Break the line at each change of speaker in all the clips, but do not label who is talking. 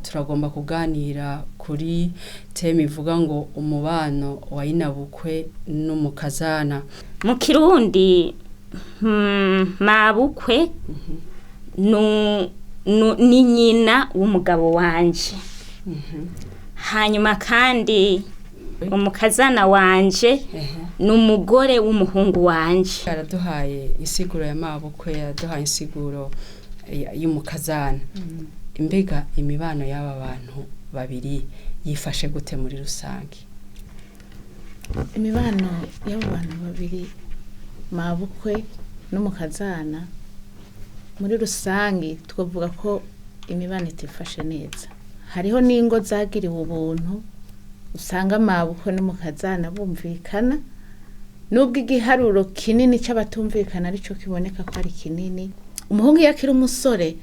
turagomba kuganira kuri teme ivuga ngo umubano wa inabukwe n'umukazana.
Mu Kirundi mabukwe ni nyina w'umugabo wanje. Hanyuma kandi umukazana wanje n'umugore w'umuhungu wanje.
Araduhaye insiguro ya mabukwe, yaduhaye insiguro y'umukazana. Imbega imibano y'aba bantu babiri yifashe gute muri rusange?
Imibano y'aba bantu babiri mabukwe n'umukazana muri rusange twavuga ko imibano itifashe neza. Hariho n'ingo zagiriwe ubuntu usanga mabukwe n'umukazana bumvikana, nubwo igiharuro kinini cy'abatumvikana arico kiboneka ko ari kinini. Umuhungu yakira umusore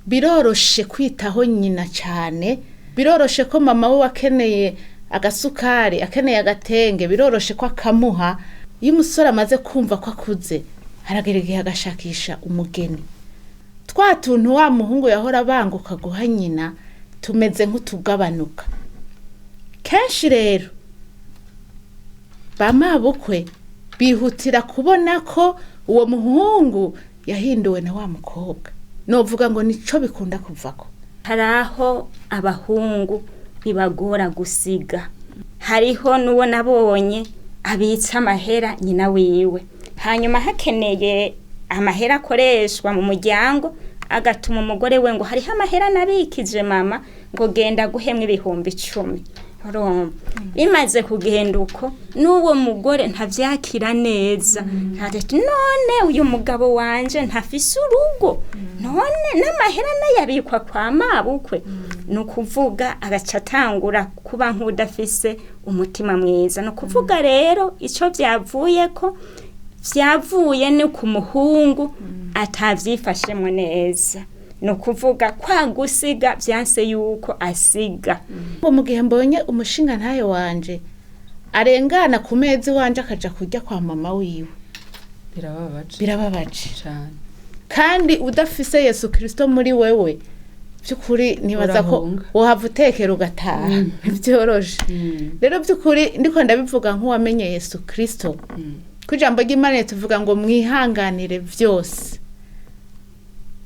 biroroshe kwitaho nyina cyane, biroroshe ko mama we akeneye agasukari, akeneye agatenge, biroroshe ko akamuha. Iyo umusore amaze kumva ko akuze haragera igihe agashakisha umugeni. Twa tuntu wa muhungu yahora banguka guha nyina tumeze nk'utugabanuka. Kenshi rero ba mabukwe bihutira kubona ko uwo muhungu yahinduwe na wa mukobwa. Novuga ngo nico bikunda kuvako.
Haraho abahungu bibagora gusiga. Hariho nuwo nabonye abitsa amahera nyina wiwe, hanyuma hakeneye amahera akoreshwa mu muryango agatuma umugore we ngo hariho amahera nabikije mama ngo genda guhemwa ibihumbi 10. Imaze kugenda uko n'uwo mugore ntavyakira neza. Ati none uyu mugabo wanje ntafise urugo, none n'amahera nayabikwa kwa mabukwe. Nukuvuga agacatangura kuba nk'udafise umutima mwiza. Nukuvuga rero ico vyavuye ko vyavuye ni ku muhungu atavyifashemwe neza. No kuvuga kwa gusiga byanse yuko asiga.
Mu gihe mbonye umushinga ntayo wanje arengana ku mezi wanje akaja kujya kwa mama wiwe, birababaje
cyane.
Kandi udafise Yesu Kristo muri wewe byukuri nibaza ko wohava utekera ugataha. Byoroshe rero byukuri ndiko ndabivuga nk'uwamenye Yesu Kristo. Kujambo ry'Imana tuvuga ngo mwihanganire vyose.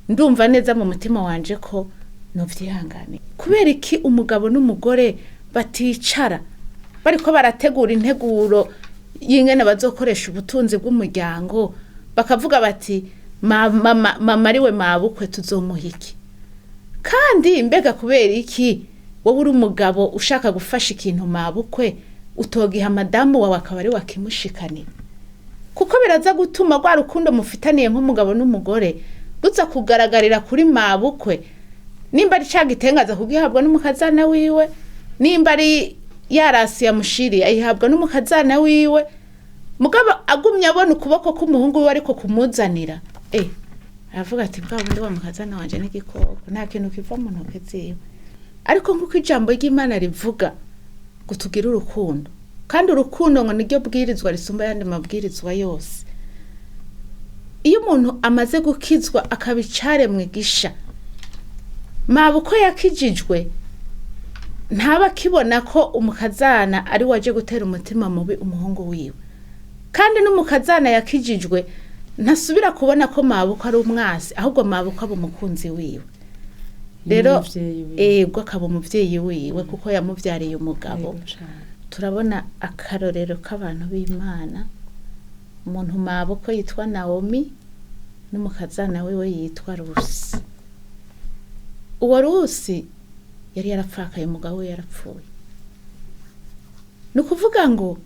Ndumva neza mu mutima wanje ko no vyihangane. Kubera iki umugabo n'umugore baticara bariko barategura integuro y'ingene bazokoresha ubutunzi bw'umuryango, bakavuga bati mama ariwe mabukwe tuzomuhiki. Kandi mbega kubera iki wowe uri umugabo ushaka gufasha ikintu mabukwe utogiha madamu wawe akaba ari wakimushikanira? Kuko biraza gutuma rwa rukundo mufitaniye nk'umugabo n'umugore ruza kugaragarira kuri mabukwe. Nimba ari cagitengaza kugihabwa n'umukazana wiwe, nimba ari yarasi ya mushiri ayihabwa n'umukazana wiwe, mugabo agumya abona ukuboko k'umuhungu we ariko kumuzanira. Aravuga ati bwa bundi wa mukazana wanje n'igikoko nta kintu kiva mu ntoke ziwe. Ariko nkuko ijambo ry'Imana rivuga gutugira urukundo, kandi urukundo ngo niryo bwirizwa risumba yandi mabwirizwa yose. Iyo umuntu amaze gukizwa akabicare mwigisha, mabukwe yakijijwe ntaba kibona ko umukazana ari waje gutera umutima mubi umuhungu wiwe. Kandi n'umukazana yakijijwe ntasubira kubona ko mabukwe ari umwasi, ahubwo mabukwe aba umukunzi wiwe. Rero ego akaba umuvyeyi wiwe kuko yamuvyariye umugabo. Turabona akarorero k'abantu b'Imana. Umuntu mabukwe yitwa Naomi n'umukazana wewe yitwa Rusi. Uwo Rusi yari yarapfakaye, umugabo we yarapfuye. Nukuvuga ngo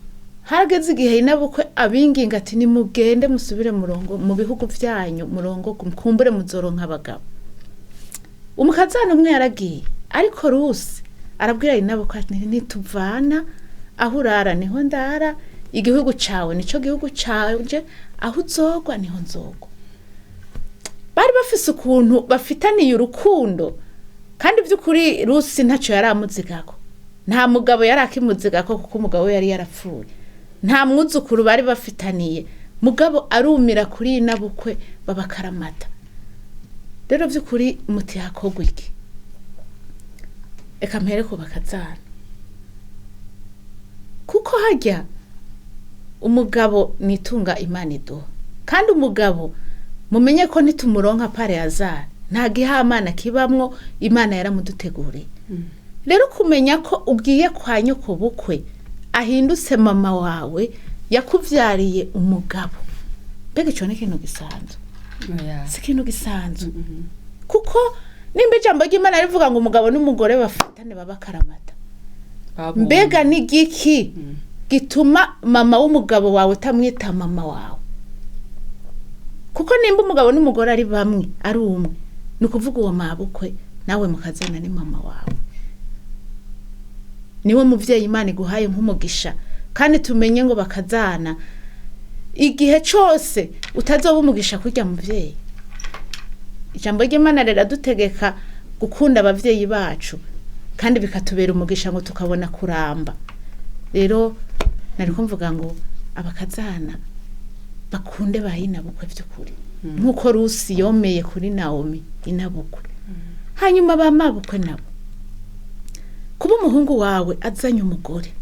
harageze igihe inabukwe abinginga ati nimugende musubire murongo mu bihugu vyanyu, murongo kumbure muzoronka abagabo. Umukazana umwe yaragiye, ariko Rusi arabwira inabukwe ati nituvana aho urara niho ndara, igihugu cawe nico gihugu canje, aho uzogwa niho nzogwa. Bari bafise ukuntu bafitaniye urukundo, kandi by'ukuri Rusi ntaco yaramuzigako. Nta mugabo yarakimuzigako kuko umugabo we yari yarapfuye. Nta mwuzukuru bari bafitaniye, mugabo arumira kuri inabukwe babakaramata. Rero by'ukuri muti hakogwa iki? eka mpere ku bakazana kuko hajya umugabo nitunga Imana iduha kandi umugabo mumenye ko nitumuronka pare azara nta gihamana kibamwo Imana yaramuduteguriye rero kumenya ko ugiye kwa nyoko bukwe ahindutse mama wawe yakuvyariye umugabo mbega ico n'ikintu gisanzwe si ikintu gisanzwe kuko nimba ijambo ry'Imana rivuga ngo umugabo n'umugore bafatane babakaramata mbega ni giki gituma mama w'umugabo wawe utamwita mama wawe kuko nimba umugabo n'umugore ari bamwe ari umwe ni ukuvuga uwo mabukwe nawe mukazana ni mama wawe niwe muvyeyi Imana iguhaye nk'umugisha kandi tumenye ngo bakazana igihe cyose utazoba umugisha kurya muvyeyi ijambo ry'Imana riradutegeka gukunda abavyeyi bacu kandi bikatubera umugisha ngo tukabona kuramba rero nariko mvuga ngo abakazana bakunde inabukwe by'ukuri nkuko Rusi yomeye kuri Naomi inabukwe hanyuma bamabukwe nabo kuba umuhungu wawe azanye umugore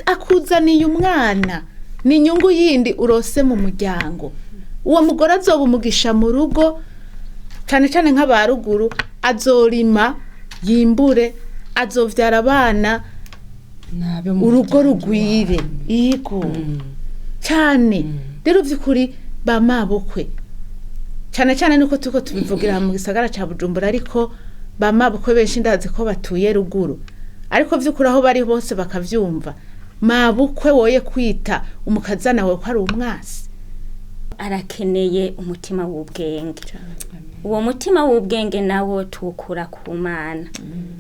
akuzaniye umwana ni inyungu yindi urose mu muryango uwo mugore azoba umugisha mu rugo cyane cyane nk'abaruguru azorima yimbure azovyara abana urugo rugwire yego cyane rero by'ukuri bamabukwe cyane cyane niko tuko tubivugira mu gisagara ca Bujumbura ariko bamabukwe benshi ndazi ko batuye ruguru ariko by'ukuri aho bari bose bakavyumva mabukwe woye kwita umukazana wawe ko ari umwasi
arakeneye umutima w'ubwenge uwo mutima w'ubwenge nawo tukura ku Mana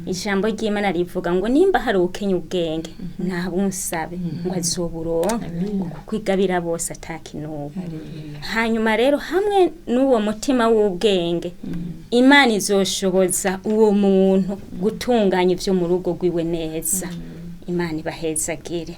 ijambo ry'Imana rivuga ngo nimba hari ukenya ubwenge ntabunsabe ngo azoburonka kwigabira bose atakinuba hanyuma rero hamwe n'uwo mutima w'ubwenge Imana izoshoboza uwo muntu gutunganya ivyo mu rugo rwiwe neza Imana ibahezagire